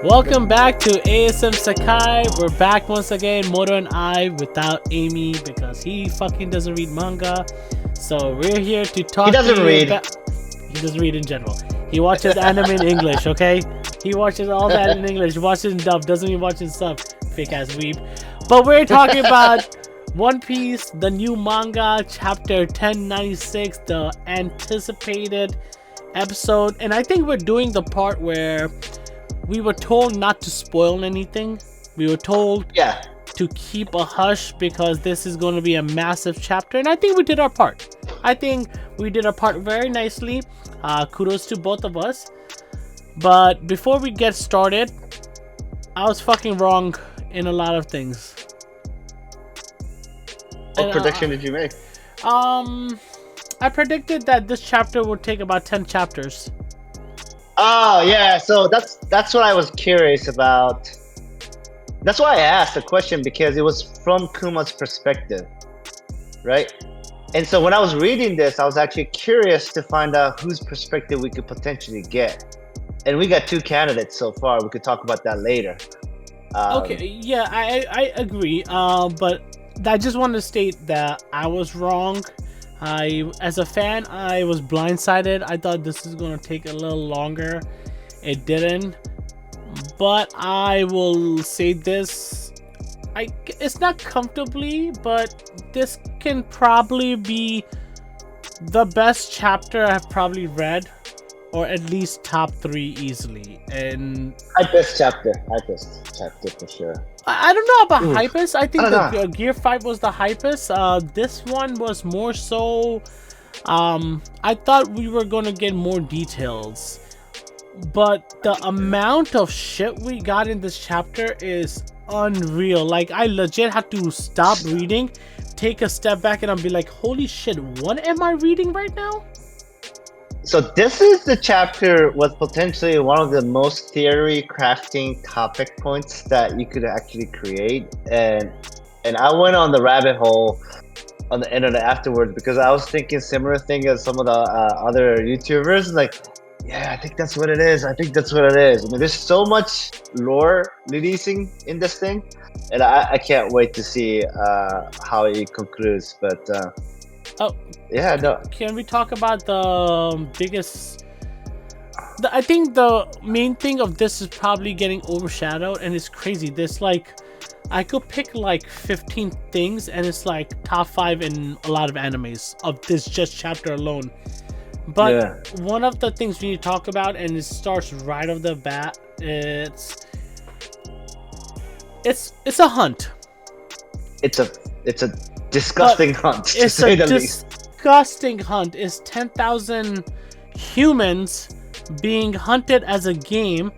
Welcome back to ASM Sekai. We're back once again, Moto and I, without Amy because he fucking doesn't read manga. So we're here to talk. He doesn't read. He doesn't read in general. He watches anime in English, okay? He watches all that in English. Watches in dub. Doesn't even watch in sub. Fake ass weeb. But we're talking about One Piece, the new manga, chapter 1096, the anticipated episode. And I think we're doing the part where we were told not to spoil anything. We were told to keep a hush because this is going to be a massive chapter. And I think we did our part. I think we did our part very nicely. Kudos to both of us. But before we get started, I was fucking wrong in a lot of things. What prediction did you make? I predicted that this chapter would take about 10 chapters. Oh yeah, so that's what I was curious about. That's why I asked the question, because it was from Kuma's perspective, right? And so when I was reading this, I was actually curious to find out whose perspective we could potentially get. And we got two candidates so far. We could talk about that later. Okay, yeah, I agree. But I just want to state that I was wrong. As a fan, I was blindsided. I thought this is going to take a little longer. It didn't. But I will say this. It's not comfortably, but this can probably be the best chapter I've probably read. Or at least top 3 easily. And hypest chapter for sure. I don't know about hypest. I think the Gear 5 was the hypest. This one was more so. I thought we were gonna get more details, but the amount of shit we got in this chapter is unreal. Like, I legit had to stop reading, take a step back, and I'll be like, "Holy shit! What am I reading right now?" So this is the chapter with potentially one of the most theory crafting topic points that you could actually create, and I went on the rabbit hole on the internet afterwards because I was thinking similar thing as some of the other YouTubers. Like, yeah, I think that's what it is. I think that's what it is. I mean, there's so much lore releasing in this thing, and I can't wait to see how it concludes. But yeah, no. Can we talk about the biggest? I think the main thing of this is probably getting overshadowed, and it's crazy. This, like, I could pick like 15 things, and it's like top 5 in a lot of animes of this just chapter alone. But one of the things we need to talk about, and it starts right off the bat, it's a hunt. It's a disgusting hunt. It's a disgusting hunt. It's 10,000 humans being hunted as a game,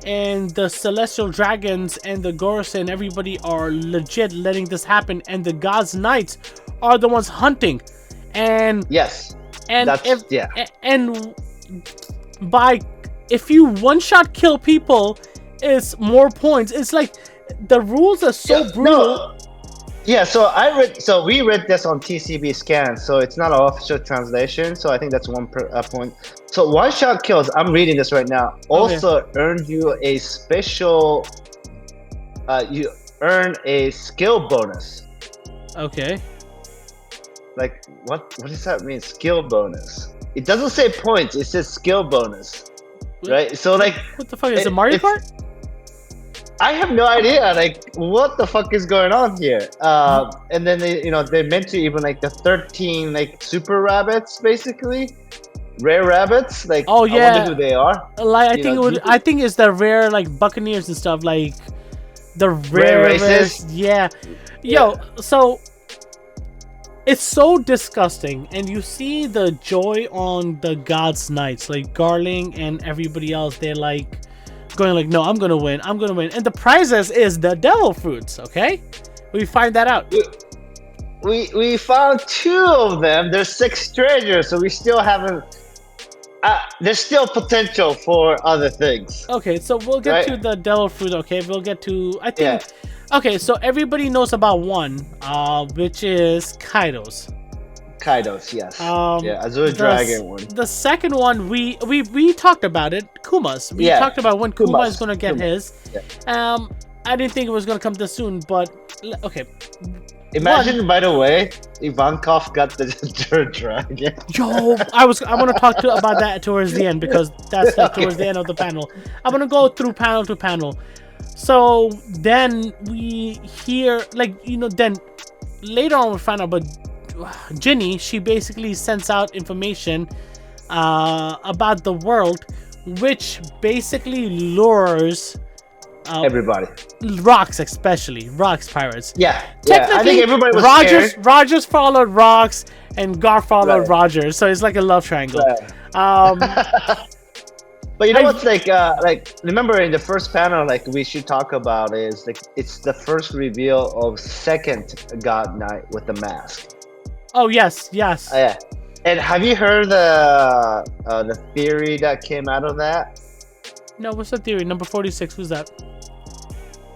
and the celestial dragons and the gorosei and everybody are legit letting this happen, and the gods' knights are the ones hunting. And if you one-shot kill people, it's more points. It's like the rules are so brutal. No. Yeah, so we read this on TCB Scan, so it's not an official translation. So I think that's one point. So one-shot kills, I'm reading this right now, also earned you a special. You earn a skill bonus. Okay. Like, what does that mean? Skill bonus. It doesn't say points. It says skill bonus, right? So like, what the fuck is it? Mario Kart? I have no idea, like, what the fuck is going on here? And then they mention even like the 13 like super rabbits, basically rare rabbits. Like, I wonder who they are. Like, I think it's the rare like buccaneers and stuff, like the rare races. So it's so disgusting, and you see the joy on the gods' knights, like Garling and everybody else. They're like going like, no, I'm gonna win, and the prizes is the devil fruits. Okay, we find that out. We found 2 of them. There's 6 treasures, so we still haven't. There's still potential for other things. Okay, so we'll get to the devil fruit. Okay, we'll get to, I think. Okay, so everybody knows about one, which is Kaido's. Kaido's, yes. Um, Yeah, Azure the Dragon one. the second one we talked about it. Kuma's. We Yeah, talked about when Kuma is Kumas, gonna get Kumas. his. Yeah. I didn't think it was gonna come this soon, but okay. Imagine, by the way, Ivankov got the Azure Dragon. Yo, I'm gonna talk about that towards the end because that's like towards the end of the panel. I'm gonna go through panel to panel. So then we hear then later on we find out, but Ginny, she basically sends out information about the world, which basically lures Everybody. Rocks, especially Rocks pirates. Yeah, Technically, I think everybody was scared. Rogers followed Rocks, and Gar followed Right. Rogers. So it's like a love triangle. Right. But you know what's like remember in the first panel, like we should talk about is like it's the first reveal of second God Knight with the mask. Oh yes. Yeah. And have you heard the theory that came out of that? No, what's the theory? Number 46. Who's that?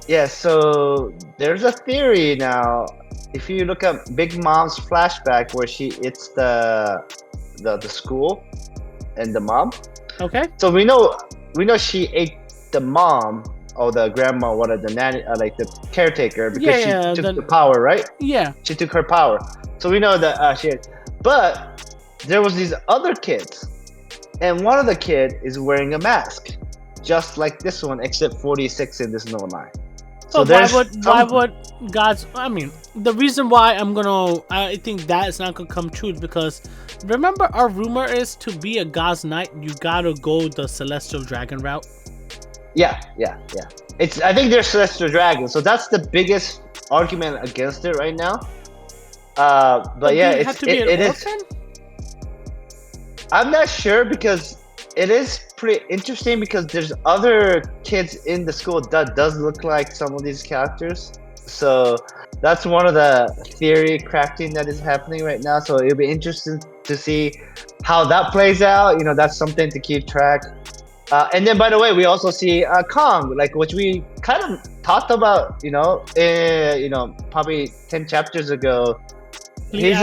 Yeah, so there's a theory now. If you look at Big Mom's flashback where it's the school and the mom. Okay. So we know she ate the mom or the grandma, the nanny, like the caretaker, because she took the power, right? Yeah. She took her power. So we know that she ate. But there was these other kids, and one of the kid is wearing a mask, just like this one, except 46 in this no line. So why would God's? I mean, the reason why I think that is not gonna come true is because remember our rumor is to be a God's Knight, you gotta go the Celestial Dragon route. Yeah. I think they're Celestial Dragons, so that's the biggest argument against it right now. But yeah, it is. I'm not sure because it is pretty interesting because there's other kids in the school that does look like some of these characters. So that's one of the theory crafting that is happening right now. So it'll be interesting to see how that plays out. You know, that's something to keep track. And then, by the way, we also see Kong, like which we kind of talked about. Probably 10 chapters ago. He's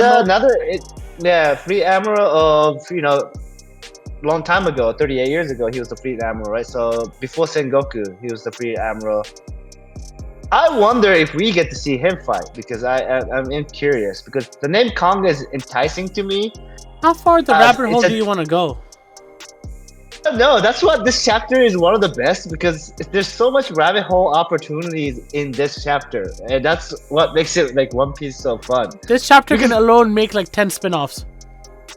Fleet Admiral of long time ago, 38 years ago, he was the Fleet Admiral, right? So before Sengoku, he was the Fleet Admiral. I wonder if we get to see him fight because I'm curious because the name Kong is enticing to me. How far the rabbit hole do you want to go? No, that's what this chapter is one of the best because there's so much rabbit hole opportunities in this chapter, and that's what makes it like One Piece so fun. This chapter can alone make like 10 spin-offs.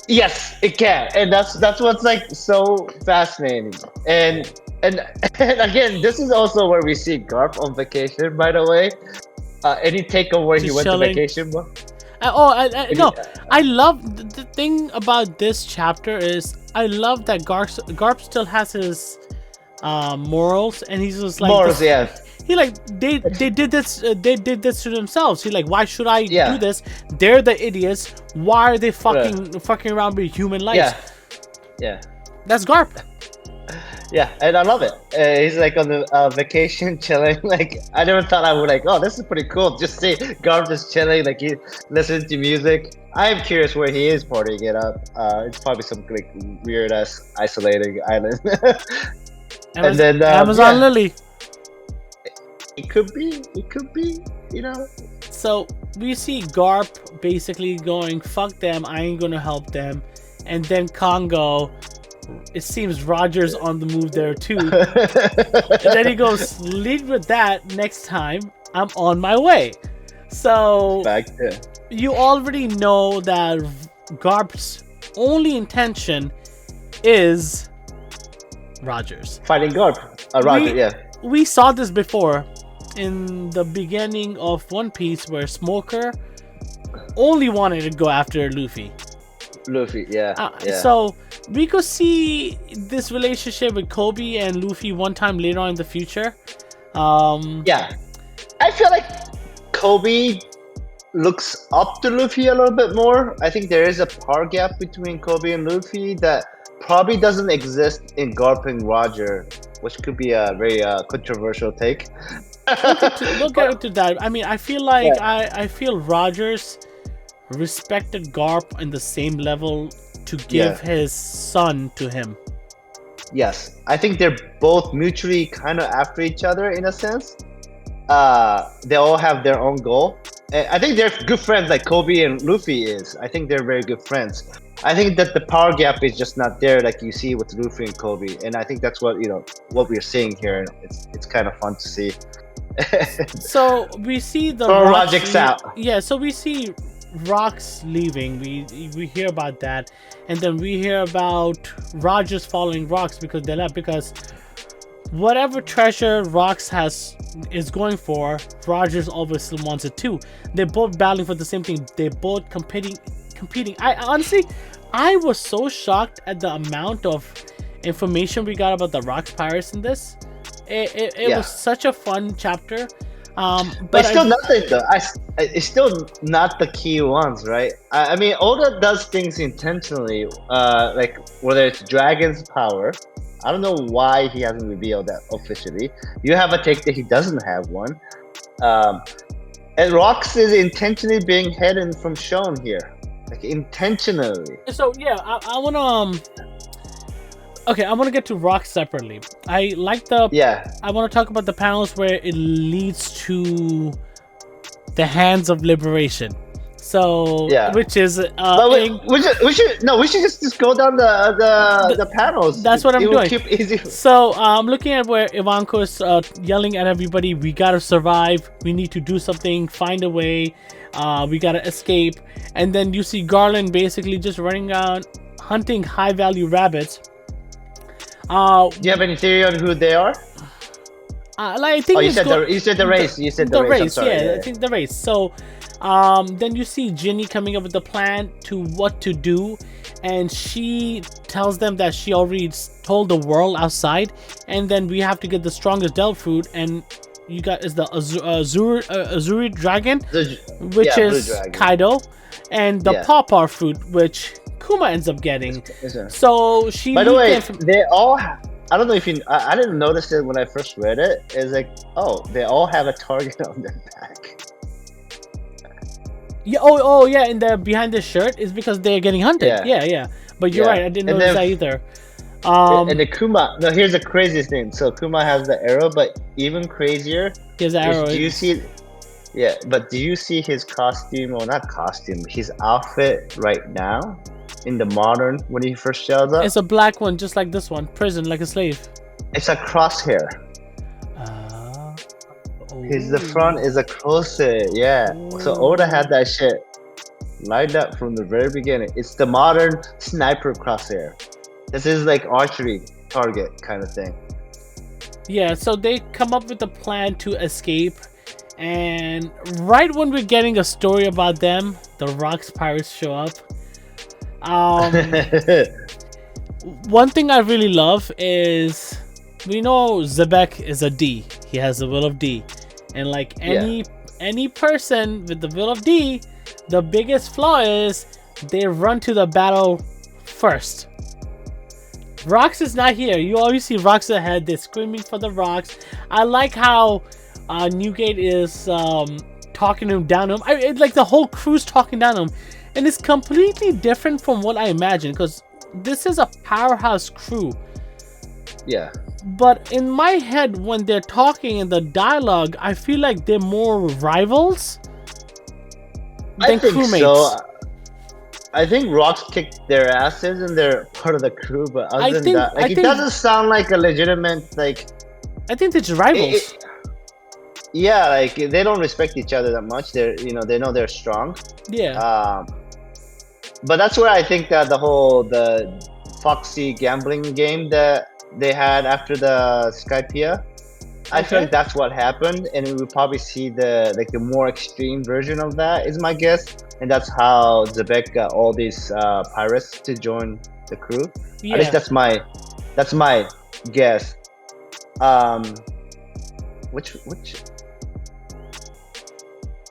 Yes, it can, and that's what's like so fascinating. And again, this is also where we see Garp on vacation. By the way, any take on where he went to vacation? No, I love the thing about this chapter is I love that Garp still has his morals, and he's just like morals. Yeah. He like they did this to themselves. He like, why should I do this? They're the idiots. Why are they fucking around with human life? Yeah. That's Garp. Yeah, and I love it. He's like on the vacation chilling. Like I never thought I would like. Oh, this is pretty cool. Just see Garp just chilling. Like he listens to music. I am curious where he is partying it up. It's probably some like weird ass isolating island. And then Amazon Lily. It could be, So we see Garp basically going, fuck them, I ain't gonna help them. And then Congo, it seems Roger's on the move there too. And then he goes, lead with that, next time I'm on my way. So you already know that Garp's only intention is Rogers. Fighting Garp. Roger, We saw this before in the beginning of One Piece where Smoker only wanted to go after Luffy. So we could see this relationship with Kobe and Luffy one time later on in the future. I feel like Kobe looks up to Luffy a little bit more. I think there is a power gap between Kobe and Luffy that probably doesn't exist in Garp and Roger, which could be a very controversial take. We'll get into that. I mean, I feel like I feel Rogers respected Garp in the same level to give his son to him. Yes, I think they're both mutually kind of after each other in a sense. They all have their own goal. And I think they're good friends, like Kobe and Luffy is. I think they're very good friends. I think that the power gap is just not there, like you see with Luffy and Kobe. And I think that's what what we're seeing here. And it's kind of fun to see. So we see the Logic's out. Yeah, so we see Rocks leaving. We hear about that, and then we hear about Rogers following Rocks because they left, because whatever treasure Rocks is going for, Rogers obviously wants it too. They're both battling for the same thing. They're both competing. I honestly, I was so shocked at the amount of information we got about the Rocks pirates in this. It was such a fun chapter. But it's still nothing though. It's still not the key ones, right? I mean, Oda does things intentionally, like whether it's Dragon's power. I don't know why he hasn't revealed that officially. You have a take that he doesn't have one. And Rocks is intentionally being hidden from shown here, like intentionally. So yeah, I wanna okay, I want to get to Rocks separately. I like the I want to talk about the panels where it leads to the Hands of Liberation. So which is we should just go down the panels. That's what I'm doing. Keep easy. So I'm looking at where Ivanko is yelling at everybody. We gotta survive. We need to do something. Find a way. We gotta escape. And then you see Garland basically just running around hunting high-value rabbits. Do you have any theory on who they are? I think you said the race. You said the race. I think the race. So then you see Ginny coming up with the plan to what to do, and she tells them that she already told the world outside, and then we have to get the strongest devil fruit, and you got is the Azuri dragon, which is dragon. Kaido, and the Pawpaw fruit, which Kuma ends up getting. So she. By the way, they all. I don't know if you. I didn't notice it when I first read it. It's like, oh, they all have a target on their back. Yeah. Oh, yeah. In the behind the shirt is because they're getting hunted. Yeah. But you're right. I didn't notice that either. And the Kuma. No, here's the craziest thing. So Kuma has the arrow, but even crazier. He has the arrow. Do you see? Yeah, but do you see his costume, or not costume? His outfit right now. In the modern, when he first shows up, it's a black one, just like this one. Prison, like a slave. It's a crosshair. The front is a crosshair. Yeah. So Oda had that shit lined up from the very beginning. It's the modern sniper crosshair. This is like archery target kind of thing. Yeah. So they come up with a plan to escape, and right when we're getting a story about them, the Rocks pirates show up. One thing I really love is we know Zebek is a D. He has the will of D, and like any person with the will of D, the biggest flaw is they run to the battle first. Rocks is not here. You always see Rocks ahead. They're screaming for the Rocks. I like how Newgate is talking him down to him. It's like the whole crew's talking down to him. And it's completely different from what I imagined, because this is a powerhouse crew. Yeah. But in my head, when they're talking in the dialogue, I feel like they're more rivals than crewmates. So. I think Rocks kicked their asses and they're part of the crew, but other than that, it doesn't sound like a legitimate, like... I think they're just rivals. Yeah, like, they don't respect each other that much. They're, they know they're strong. Yeah. But that's where I think that the Foxy gambling game that they had after the Skypiea, I feel like that's what happened, and we will probably see the more extreme version of that, is my guess, and that's how Zebek got all these pirates to join the crew. Yeah. At least that's my guess. Which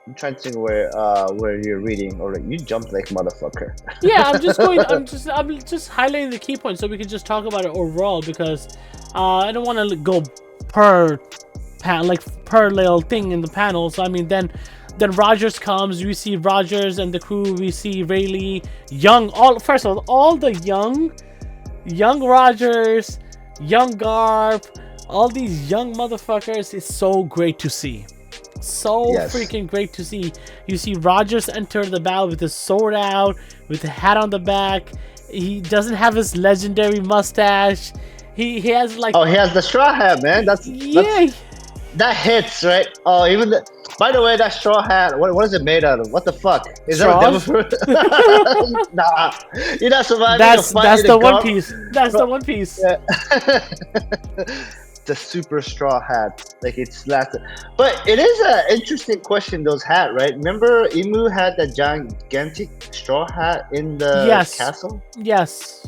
I'm trying to think where you're reading, or you jumped like motherfucker. Yeah, I'm just highlighting the key points so we can just talk about it overall, because I don't want to go per little thing in the panel. So I mean, then Then Rogers comes. We see Rogers and the crew. We see Rayleigh, first of all the young Rogers, young Garp, all these young motherfuckers is so great to see. So freaking great to see. You see Rogers enter the battle with his sword out, with the hat on the back. He doesn't have his legendary mustache. He has like... Oh, he has the straw hat, man. That's that hits, right? Oh, even the... By the way, that straw hat, what is it made out of? What the fuck? Is that a devil fruit? Nah, you're not surviving. That's the One Piece. That's the One Piece. Yeah. The super straw hat, like it's lasted. But it is an interesting question. Those hat, right? Remember, Imu had that gigantic straw hat in the castle. Yes.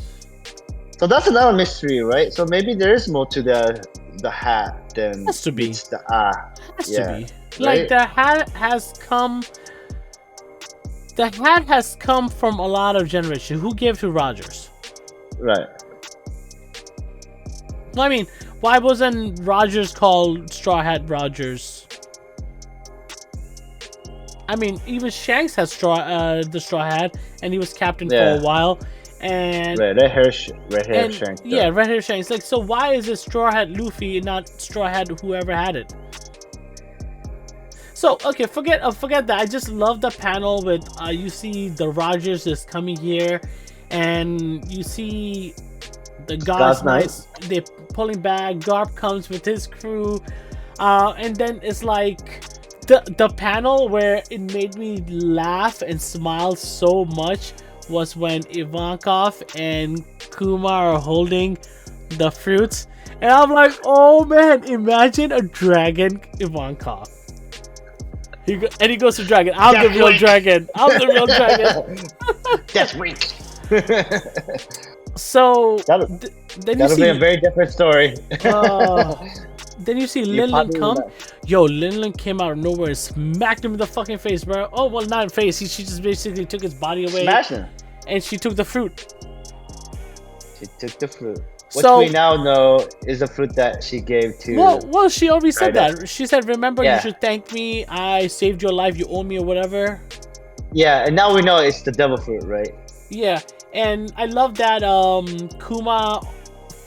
So that's another mystery, right? So maybe there is more to the hat than has to be. Has to be. Like right? the hat has come. The hat has come from a lot of generations. Who gave to Rogers? Right. I mean, why wasn't Rogers called Straw Hat Rogers? I mean, even Shanks has the straw hat, and he was captain for a while. And red hair Shanks. Yeah, red hair Shanks. Like, so why is it Straw Hat Luffy and not Straw Hat whoever had it? So okay, forget that. I just love the panel with you see the Rogers is coming here, and you see the God's Knights. They're pulling back. Garp comes with his crew, and then it's like the panel where it made me laugh and smile so much was when Ivankov and Kuma are holding the fruits, and I'm like, oh man, imagine a dragon Ivankov. And he goes to dragon. I'm the real dragon. I'm the real dragon. That's weak. So then you see, be a very different story. Then you see Linlin come. Yo, Linlin came out of nowhere and smacked him in the fucking face, bro. Oh, well, not in face. She just basically took his body away. Smashed him. And she took the fruit. She took the fruit. Which we now know is a fruit that she gave to... Well, she already said that. She said, remember, you should thank me. I saved your life. You owe me or whatever. Yeah, and now we know it's the devil fruit, right? Yeah, and I love that Kuma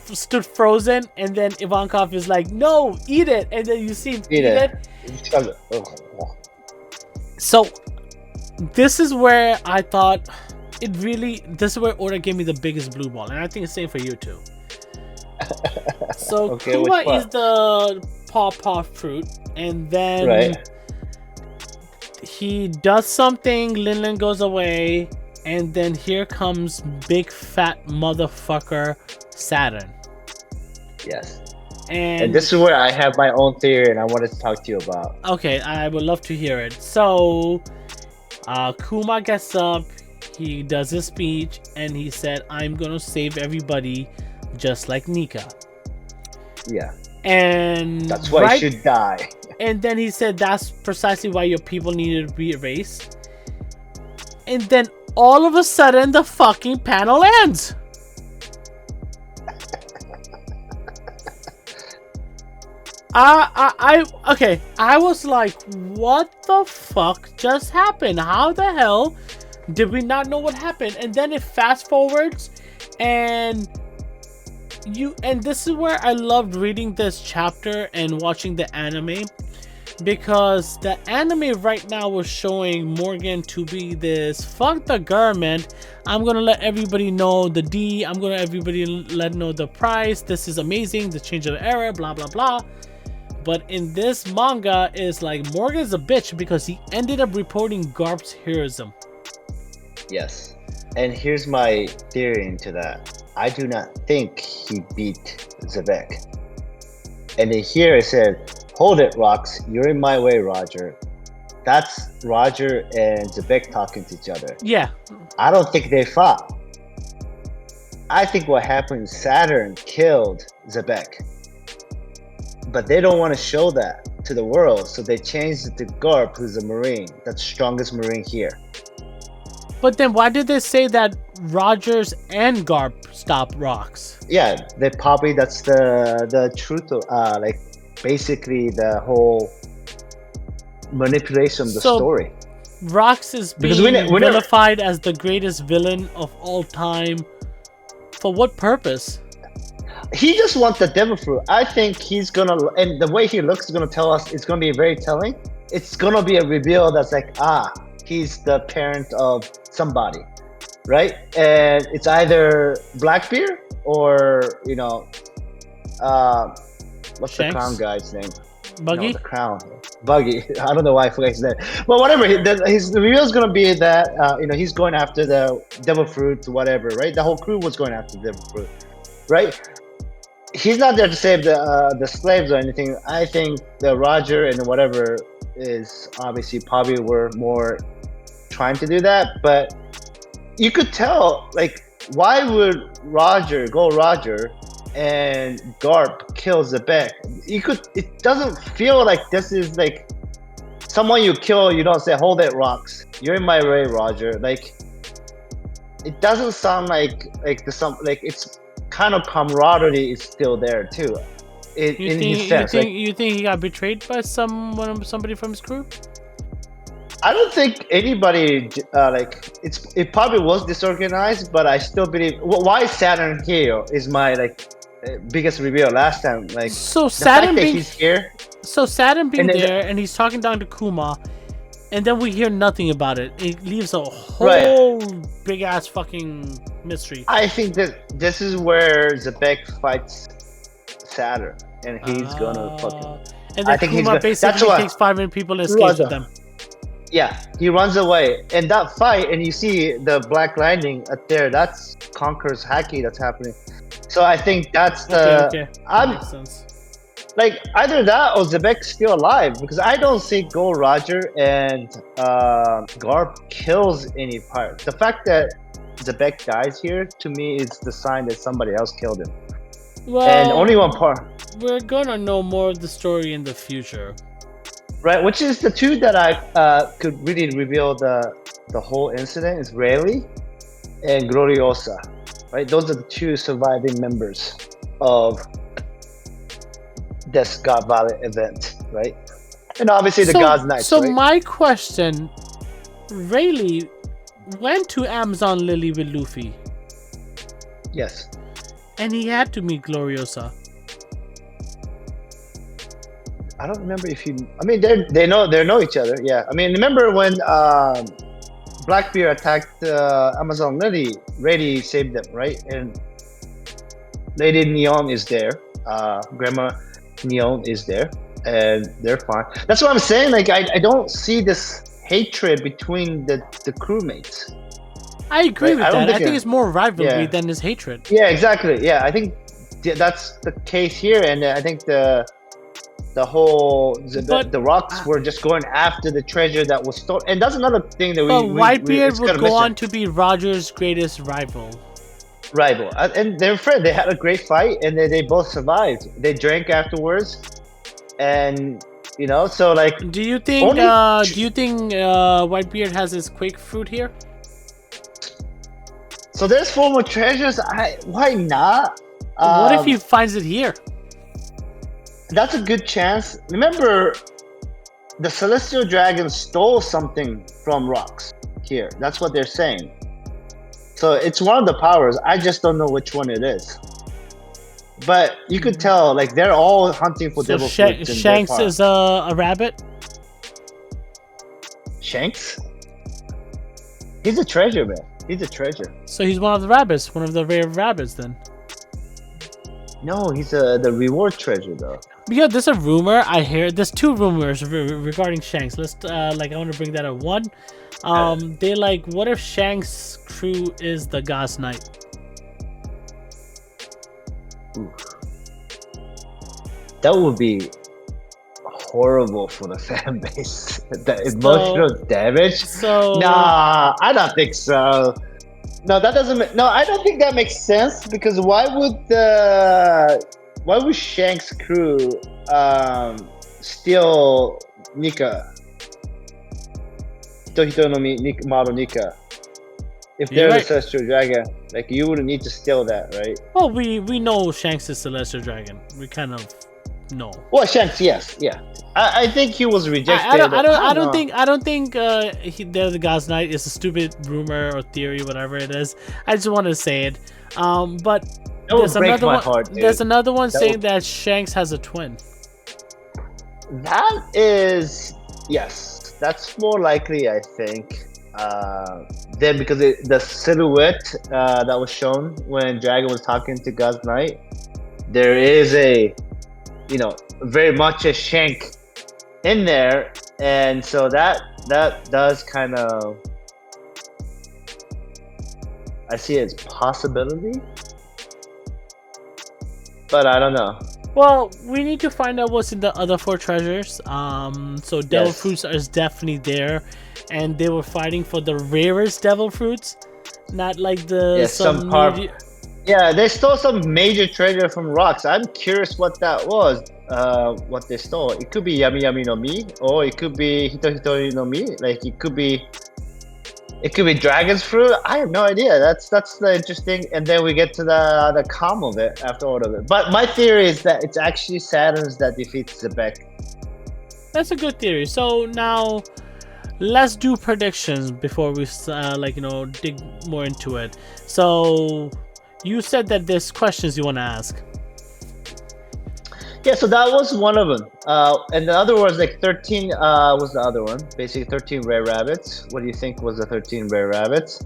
stood frozen, and then Ivankov is like, no, eat it. And then you see him eat it. So, this is where I thought this is where Oda gave me the biggest blue ball. And I think it's the same for you too. So Kuma is the paw fruit, and then he does something, Linlin goes away, and then here comes big fat motherfucker Saturn. Yes. And this is where I have my own theory and I wanted to talk to you about. Okay, I would love to hear it. So Kuma gets up, he does his speech, and he said, I'm gonna save everybody just like Nika. Yeah. And that's why you should die. And then he said that's precisely why your people needed to be erased. And then all of a sudden the fucking panel ends. I was like, what the fuck just happened? How the hell did we not know what happened? And then it fast forwards, and this is where I loved reading this chapter and watching the anime, because the anime right now was showing Morgan to be this fuck the government, I'm gonna let everybody know the D, I'm gonna let know the price, this is amazing, the change of the era, blah blah blah. But in this manga, it's like Morgan's a bitch because he ended up reporting Garp's heroism. Yes. And here's my theory into that. I do not think he beat Zebek. And then here it said, hold it, Rocks. You're in my way, Roger. That's Roger and Zebek talking to each other. Yeah. I don't think they fought. I think what happened, Saturn killed Zebek. But they don't want to show that to the world, so they changed it to Garp, who's a Marine. That's the strongest Marine here. But then why did they say that Rogers and Garp stop Rocks? Yeah, that's the truth of, like, basically the whole manipulation of the So, story. Rox is being Because we never- vilified as the greatest villain of all time. For what purpose? He just wants the devil fruit. I think he's gonna, and the way he looks is gonna tell us. It's gonna be very telling. It's gonna be a reveal that's like, he's the parent of somebody, right? And it's either Blackbeard or what's the Shanks? clown guy's name? Buggy? No, the crown. Buggy. I don't know why I forgot his name. But whatever. His reveal is gonna be that he's going after the devil fruit, whatever, right? The whole crew was going after the devil fruit, right? He's not there to save the slaves or anything. I think the Roger and whatever is obviously probably were more trying to do that, but you could tell, like, why would Roger and Garp kill Zebek? It doesn't feel like this is like someone you kill. You don't say, "Hold it, Rox. You're in my way, Roger." Like, it doesn't sound like it's kind of camaraderie is still there too. You think he got betrayed by somebody from his crew? I don't think anybody it probably was disorganized, but I still believe why Saturn here is my biggest reveal last time. Like, so the Saturn fact that being he's here. So Saturn being And then there, and he's talking down to Kuma, and then we hear nothing about it. It leaves a whole big ass fucking mystery. I think that this is where Zebek fights Saturn, and he's gonna fucking. And then Kuma basically takes 500 people and escapes with them. Yeah, he runs away, and that fight, and you see the Black Lightning up there. That's Conqueror's Haki that's happening. So I think that's the. Okay. That makes sense. Like, either that or Zebek's still alive, because I don't see Gold Roger and Garp kills any part. The fact that Zebek dies here, to me, is the sign that somebody else killed him. Well, and only one part. We're gonna know more of the story in the future. Right, which is the two that I could really reveal the whole incident is Rayleigh and Gloriosa. Right, those are the two surviving members of this God Valley event, right? And obviously the God's Knights. So right? my question, Rayleigh went to Amazon Lily with Luffy. Yes. And he had to meet Gloriosa. I don't remember if you. I mean, they know each other. Yeah. I mean, remember when Blackbeard attacked Amazon Lily? Rayleigh saved them, right? And Lady Neon is there. Grandma Neon is there, and they're fine. That's what I'm saying. Like, I don't see this hatred between the crewmates. I agree with that. I think it's more rivalry than his hatred. Yeah, exactly. Yeah, I think that's the case here, and I think the rocks were just going after the treasure that was stolen, and that's another thing that Whitebeard would go on to be Roger's greatest rival. And they're friends. They had a great fight, and they both survived. They drank afterwards, and so like. Do you think Whitebeard has his Quake fruit here? So there's 4 more treasures. Why not? What if he finds it here? That's a good chance. Remember, the Celestial Dragon stole something from rocks here. That's what they're saying. So it's one of the powers. I just don't know which one it is. But you could tell, like, they're all hunting for devil fruits. Shanks is a rabbit? Shanks? He's a treasure, man. He's a treasure. So he's one of the rabbits, one of the rare rabbits, then. No, he's the reward treasure, though. Yeah, there's a rumor I hear. There's 2 rumors regarding Shanks. Let's I want to bring that up. One, they what if Shanks' crew is the God's Knight? Oof. That would be horrible for the fan base. The emotional damage. Nah, I don't think so. No, that doesn't. No, I don't think that makes sense, because why would Shanks' crew steal Nika? Hito no Model Nika. If they're the Celestial Dragon, like, you wouldn't need to steal that, right? Well, we know Shanks is Celestial Dragon. We kind of No. Well, Shanks, yes, yeah. I think he was rejected. I don't think they're the God's Knight is a stupid rumor or theory, whatever it is. I just want to say it. But That would break my heart, dude. There's another one saying that Shanks has a twin. That is, yes, that's more likely, I think. Then because the silhouette that was shown when Dragon was talking to God's Knight, there is a, very much a Shank in there, and so that does kind of, I see it as possibility, but I don't know. Well, we need to find out what's in the other 4 treasures. So devil fruits is definitely there, and they were fighting for the rarest devil fruits, not like the Yeah, they stole some major treasure from rocks. I'm curious what that was. What they stole. It could be Yami Yami no Mi, or it could be Hito Hitori no Mi. Like it could be dragon's fruit. I have no idea. That's the interesting. And then we get to the calm of it after all of it. But my theory is that it's actually Saturn's that defeats Zebek. That's a good theory. So now, let's do predictions before we dig more into it. So you said that there's questions you want to ask. Yeah, so that was one of them. And the other was like 13 was the other one. Basically 13 rare rabbits. What do you think was the 13 rare rabbits?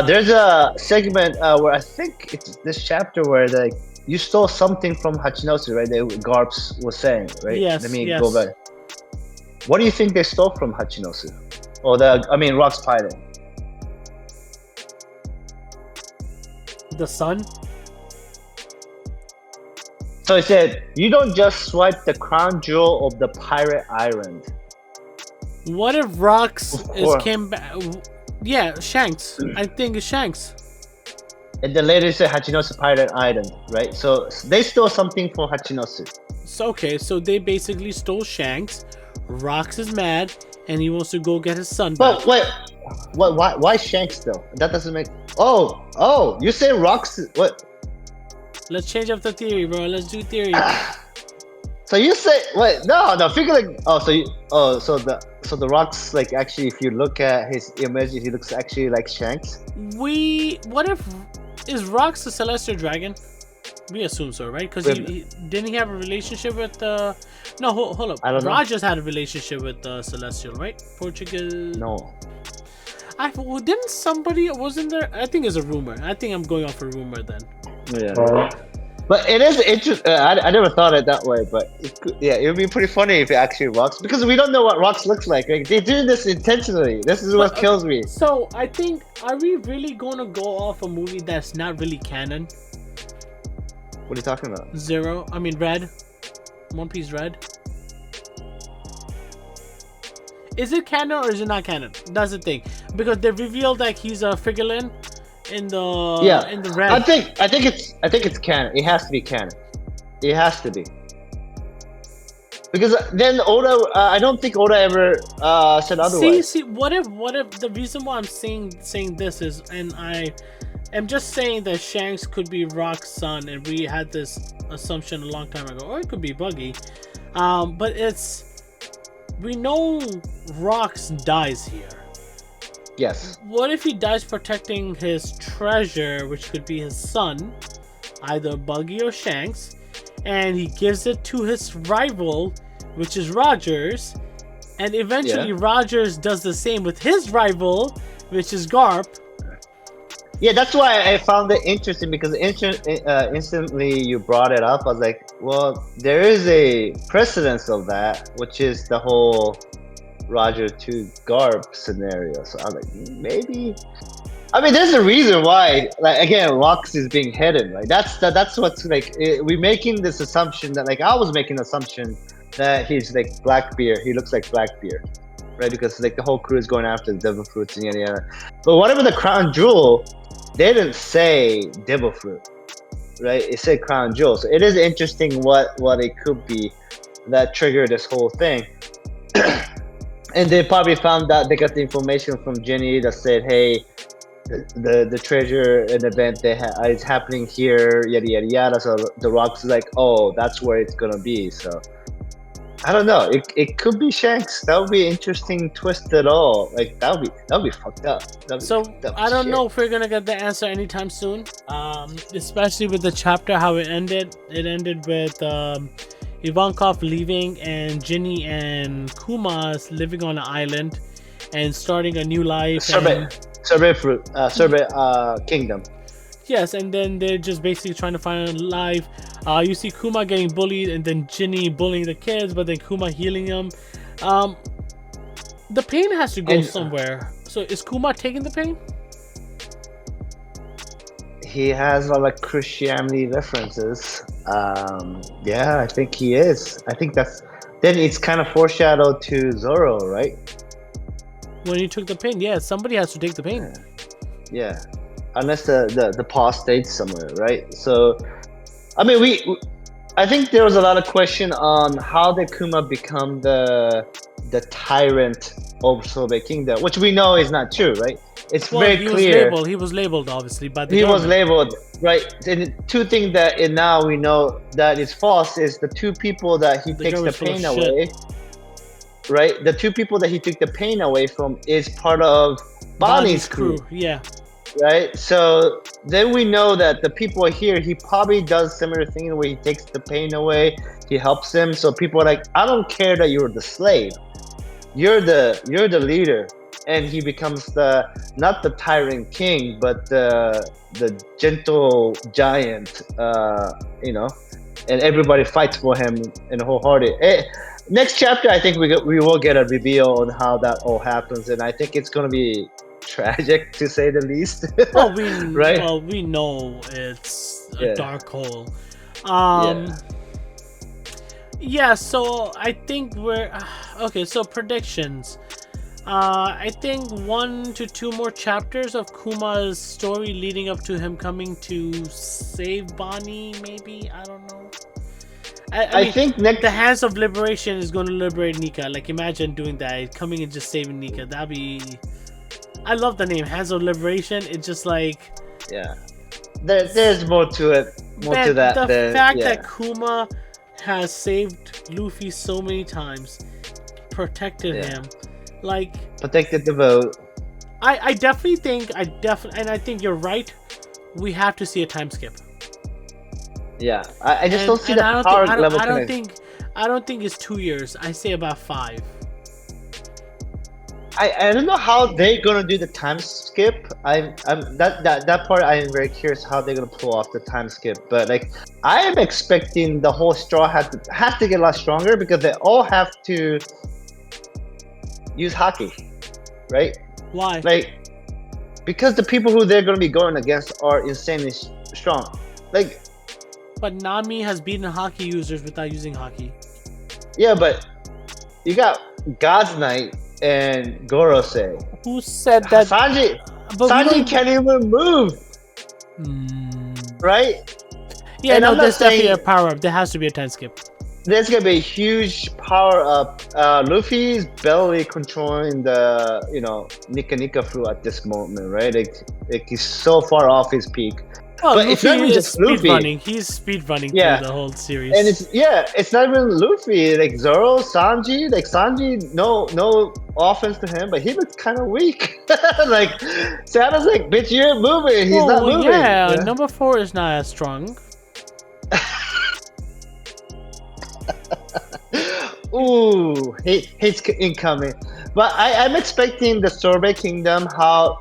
There's a segment where I think it's this chapter where like you stole something from Hachinosu, right? Garps was saying, right? Yes. Let me go back. What do you think they stole from Hachinosu? Or Rock's Pilot? The sun? So it said, you don't just swipe the crown jewel of the pirate island. What if Rocks came back? Yeah, Shanks. I think it's Shanks. And then later it said Hachinosu Pirate Island, right? So they stole something from Hachinosu. So they basically stole Shanks. Rocks is mad, and he wants to go get his son back. But wait, why Shanks though? That doesn't make... Oh, you say Rocks... What? Let's change up the theory, bro. Let's do theory. So you say... Wait, no, figure like... So the Rocks, like, actually, if you look at his image, he looks actually like Shanks? What if... Is Rocks a celestial dragon? We assume so, right? Because didn't he have a relationship with... No, hold up. I don't know. Rogers had a relationship with Celestial, right? Portugal... No. Didn't somebody... Wasn't there... I think it's a rumor. I think I'm going off a rumor then. Yeah. But it is interesting. I never thought it that way, but it would be pretty funny if it actually Rocks, because we don't know what Rocks looks like. Like they're doing this intentionally. This is what kills me. So I think, are we really going to go off a movie that's not really canon? What are you talking about? Red. One Piece Red. Is it canon or is it not canon? That's the thing, because they revealed that he's a figurine in the red. I think it's canon. It has to be canon. It has to be, because then Oda. I don't think Oda ever said otherwise. See, what if the reason why I'm saying this is, and I am just saying that Shanks could be Rock's son, and we had this assumption a long time ago, or it could be Buggy, but we know Rocks dies here. Yes. What if he dies protecting his treasure, which could be his son, either Buggy or Shanks, and he gives it to his rival, which is Rogers, and eventually Rogers does the same with his rival, which is Garp. Yeah, that's why I found it interesting, because instantly you brought it up. I was like, well, there is a precedence of that, which is the whole Roger to Garp scenario. So I was like, maybe. I mean, there's a reason why. Like again, Rocks is being hidden. Like that's what's like. We're making this assumption that, like, I was making the assumption that he's like Blackbeard. He looks like Blackbeard, right? Because like the whole crew is going after the devil fruits and yada yada. But whatever the crown jewel, they didn't say devil fruit, right? It said crown jewel. So it is interesting what it could be that triggered this whole thing. And they probably found that they got the information from Jenny that said, hey, the treasure and event is happening here, yada yada yada. So the Rock's like, oh, that's where it's gonna be. So I don't know. It could be Shanks. That would be an interesting twist at all. Like that would be fucked up. So I don't know if we're gonna get the answer anytime soon. Especially with the chapter how it ended. It ended with Ivankov leaving and Ginny and Kuma's living on an island and starting a new life. Sorbet kingdom. Yes, and then they're just basically trying to find a life. You see Kuma getting bullied, and then Ginny bullying the kids, but then Kuma healing them. The pain has to go somewhere. So is Kuma taking the pain? He has a lot of Christianity references. Yeah, I think he is. I think then it's kind of foreshadowed to Zoro, right? When he took the pain, yeah, somebody has to take the pain. Yeah. Unless the pause stayed somewhere, right? So, I mean, I think there was a lot of question on how did Kuma become the tyrant of Sorbet Kingdom, which we know is not true, right? It's very clear. He was labeled, obviously, by the He government. was labeled, right? And two things that now we know that is false is the two people that he takes the pain away, right? The two people that he took the pain away from is part of Bonnie's crew. Yeah. Right, so then we know that the people here, he probably does similar thing where he takes the pain away, he helps them. So people are like, I don't care that you're the slave, you're the leader, and he becomes not the tyrant king, but the gentle giant, and everybody fights for him in wholehearted. Next chapter, I think we will get a reveal on how that all happens, and I think it's gonna be tragic to say the least. Well, right? Well, we know it's a dark hole. Yeah. So I think we're okay. So predictions. I think 1 to 2 more chapters of Kuma's story leading up to him coming to save Bonnie. Maybe, I don't know. I mean, think the Hands of Liberation is going to liberate Nika. Like, imagine doing that, coming and just saving Nika. That'd be. I love the name Hands of Liberation. It's just like, there's more to it. To that. The fact that Kuma has saved Luffy so many times, protected him, like protected the vote. I definitely think and I think you're right. We have to see a time skip. Yeah, I just don't see the power level. I don't think it's 2 years. I say about 5. I don't know how they're gonna do the time skip. That part I am very curious how they're gonna pull off the time skip. But like I am expecting the whole straw has to get a lot stronger because they all have to use hockey, right? Why? Like because the people who they're gonna be going against are insanely strong. Like, but Nami has beaten hockey users without using hockey. Yeah, but you got God's Knight and Gorosei. Who said that? Sanji can't even move. Right? Yeah, no, there's definitely a power up. There has to be a time skip. There's gonna be a huge power up. Luffy's barely controlling the Nika fruit at this moment, right? Like he's so far off his peak. Well, but it's not even just Luffy. He's speed running through the whole series. And it's not even Luffy. Like Zoro, Sanji, no offense to him, but he looks kind of weak. Like Santa's like, bitch, you're moving. He's not moving. Yeah, number 4 is not as strong. Ooh, hate's incoming. But I'm expecting the Sorbet Kingdom,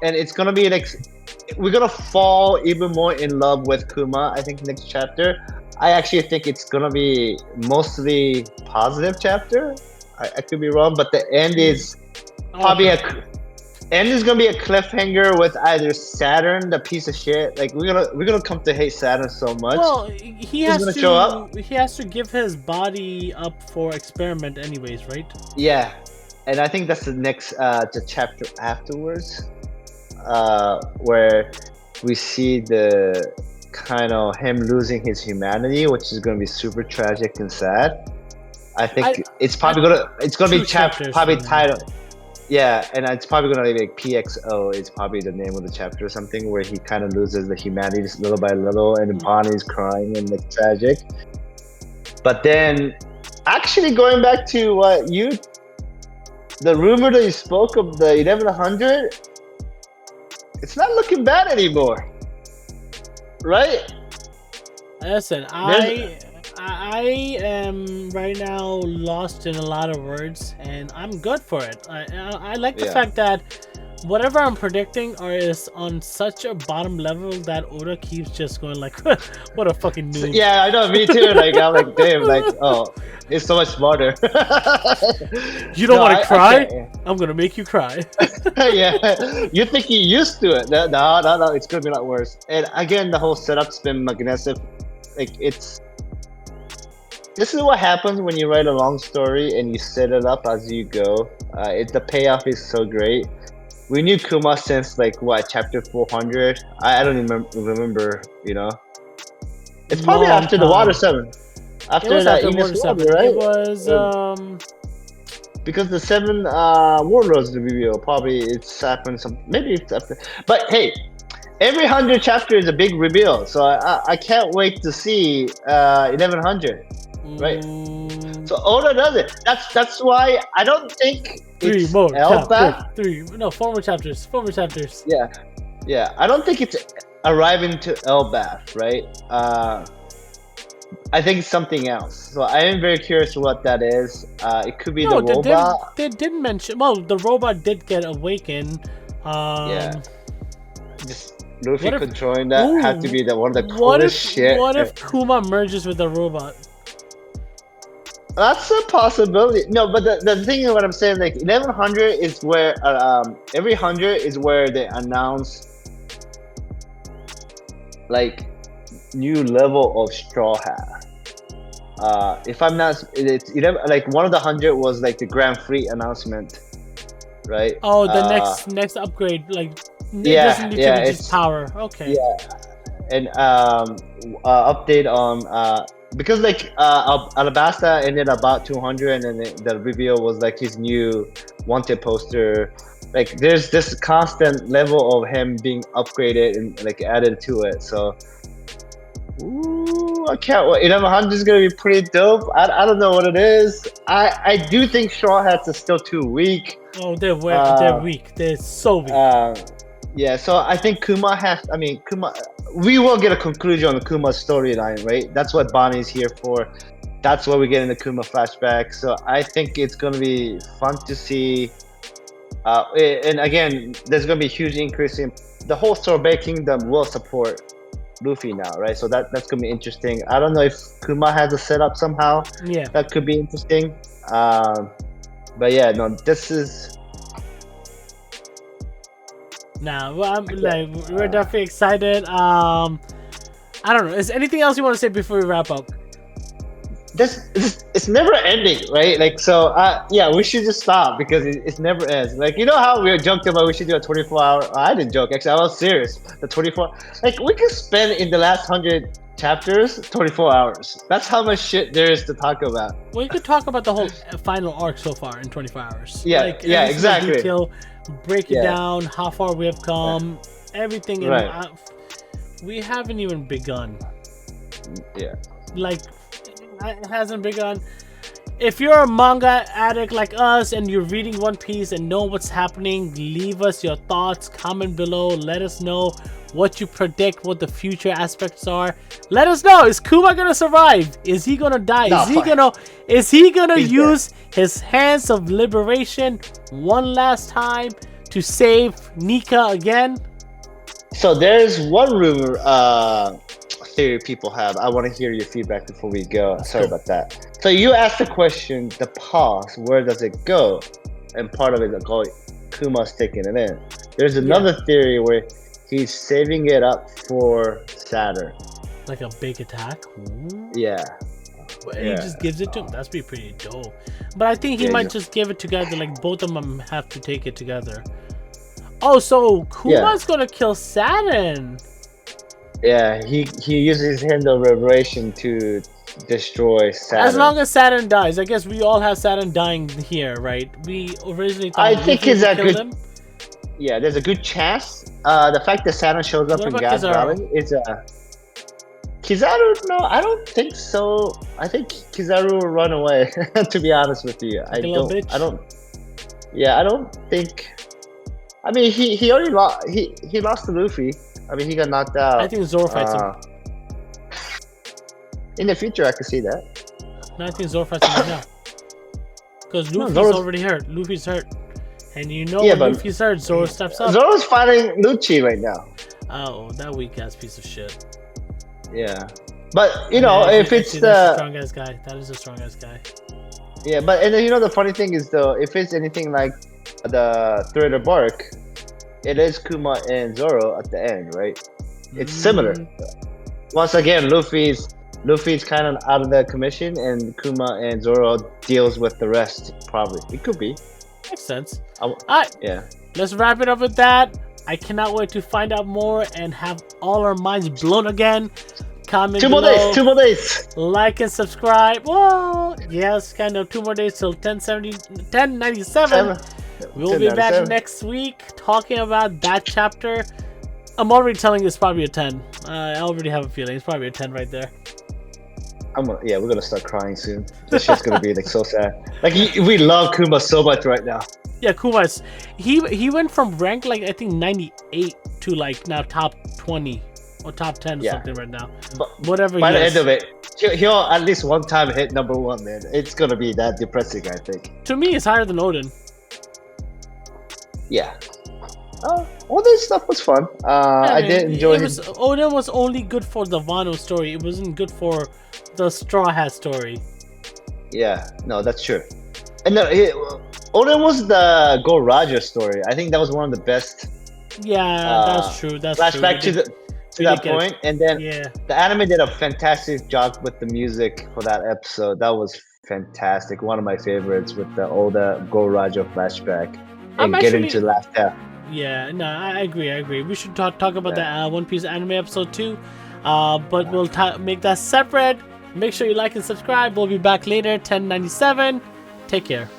and it's gonna be like we're gonna fall even more in love with Kuma. I think next chapter. I actually think it's gonna be mostly positive chapter. I could be wrong, but the end is probably gonna be a cliffhanger with either Saturn, the piece of shit. Like we're gonna come to hate Saturn so much. Well, he has to show up. He has to give his body up for experiment, anyways, right? Yeah, and I think that's the next the chapter afterwards, where we see the kind of him losing his humanity, which is gonna be super tragic and sad. I think it's probably gonna be probably titled. Yeah, and it's probably gonna be like PXO is probably the name of the chapter or something, where he kind of loses the humanity just little by little, and Bonnie's crying and it's tragic. But then, actually going back to the rumor that you spoke of the 1100, it's not looking bad anymore, right? Listen, I am right now lost in a lot of words, and I'm good for it. I like the fact that whatever I'm predicting is on such a bottom level that Oda keeps just going like, what a fucking noob. Yeah, I know, me too. Like, I'm like, damn, like, oh, it's so much smarter. You don't want to cry? I'm gonna make you cry. Yeah, you think you're used to it. No, it's gonna be a lot worse. And again, the whole setup's been magnificent. Like, this is what happens when you write a long story and you set it up as you go. The payoff is so great. We knew Kuma since like what, chapter 400? I don't even remember. You know, it's probably after the Water 7. After that Enos Water, right? It was because the 7 warlords reveal probably it's happened maybe it's after. But hey, every 100 chapter is a big reveal, so I can't wait to see 1100. Right. So Oda does it. That's why I don't think it's four more chapters. Yeah. I don't think it's arriving to Elbath, right? I think it's something else. So I am very curious what that is. It could be the robot. They did mention. Well, the robot did get awakened. Just Luffy controlling that had to be one of the coolest shit. What if Kuma merges with the robot? That's a possibility. No, but the thing is what I'm saying, like 1100 is where every 100 is where they announce like new level of Straw Hat. If I'm not, it's 11, like one of the 100 was like the Grand Fleet announcement, right? Oh, the next upgrade, like it's power. Okay. Yeah, and update on because like Alabasta ended about 200, and then the reveal was like his new wanted poster. Like there's this constant level of him being upgraded and like added to it. So, I can't wait. 1100 is gonna be pretty dope. I don't know what it is. I do think Straw Hats are still too weak. Oh, they're weak. They're so weak. Yeah, so I think Kuma. We will get a conclusion on the Kuma storyline, right? That's what Bonnie's here for. That's what we get in the Kuma flashback. So I think it's going to be fun to see. And again, there's going to be a huge increase in the whole Sorbet Kingdom will support Luffy now, right? So that's going to be interesting. I don't know if Kuma has a setup somehow. Yeah, that could be interesting. But yeah, no, this is. Nah, well, we're definitely excited. I don't know. Is anything else you want to say before we wrap up? It's never ending, right? Like, so, yeah, we should just stop because it never ends. Like, you know how we joked about we should do a 24-hour? I didn't joke, actually. I was serious. The 24, like, we could spend in the last 100 chapters 24 hours. That's how much shit there is to talk about. Well, you could talk about the whole final arc so far in 24 hours. Yeah, exactly. Detail, break it down, how far we have come, everything. Right. We haven't even begun. Yeah. Like, it hasn't begun. If you're a manga addict like us and you're reading One Piece and know what's happening, leave us your thoughts, comment below, let us know what you predict, what the future aspects are. Let us know, is Kuma gonna survive? Is he gonna die? No, is he gonna use his hands of liberation one last time to save Nika again? So there's one rumor theory people have. I want to hear your feedback before we go. Sorry about that. So you asked the question, the pause, where does it go? And part of it is called Kuma's taking it in. There's another theory where he's saving it up for Saturn. Like a big attack? Yeah. He just gives it to him. That's pretty dope. But I think he might just give it together. Like both of them have to take it together. Oh, so Kuma's gonna kill Saturn. Yeah, he uses his hand of reverberation to destroy Saturn. As long as Saturn dies, I guess we all have Saturn dying here, right? We originally thought I think Luffy it's would a kill good. him. Yeah, there's a good chance. The fact that Saturn shows up What in about Gas Kizaru? Valley is Kizaru. No, I don't think so. I think Kizaru will run away. To be honest with you, Like a little bitch? I don't. Yeah, I don't think. I mean, he already lost. He lost to Luffy. I mean, he got knocked out. I think Zoro fights him. In the future, I could see that. No, I think Zoro fights him right now. Because Luffy's Zoro's- already hurt. Luffy's hurt. And you know Yeah, when but- Luffy's hurt, Zoro steps up. Zoro's fighting Lucci right now. Oh, that weak ass piece of shit. Yeah, but you know, Yeah, if it's actually, that's a the strong ass guy. That is a strong ass guy. yeah, but and then, you know, the funny thing is though, if it's anything like the Threader Bark, it is Kuma and Zoro at the end, right? It's similar. Once again, Luffy's kind of out of the commission, and Kuma and Zoro deals with the rest. Probably it could be. Makes sense. I- Alright, Yeah. let's wrap it up with that. I cannot wait to find out more and have all our minds blown again. Comment Two more below, days. 2 more days. like and subscribe. Whoa! Yes, kind of 2 more days till 1097. We'll be back 1097. next week talking about that chapter. I'm already telling you it's probably a 10. I already have a feeling it's probably a 10 right there. Yeah, we're gonna start crying soon. This shit's gonna be like so sad. Like we love Kuma so much right now. Yeah, Kuma's he went from rank like I think 98 to like now top 20 or top 10 or Yeah. something right now. But Whatever. by he the is. end of it, he'll at least one time hit #1, man. It's gonna be that depressing, I think. To me, it's higher than Odin. Yeah. All this stuff was fun. I did enjoy his. Odin was only good for the Wano story. It wasn't good for the Straw Hat story. Yeah, no, that's true. And Odin was the Go Roger story. I think that was one of the best. Yeah, that's true. That's Flashback true. to that get it. point, and then Yeah. the anime did a fantastic job with the music for that episode. That was fantastic. One of my favorites with the ODA Go Roger flashback I'm and getting actually- to last half. Yeah, no, I agree. We should talk about the One Piece anime episode too, but we'll make that separate. Make sure you like and subscribe. We'll be back later, 1097. Take care.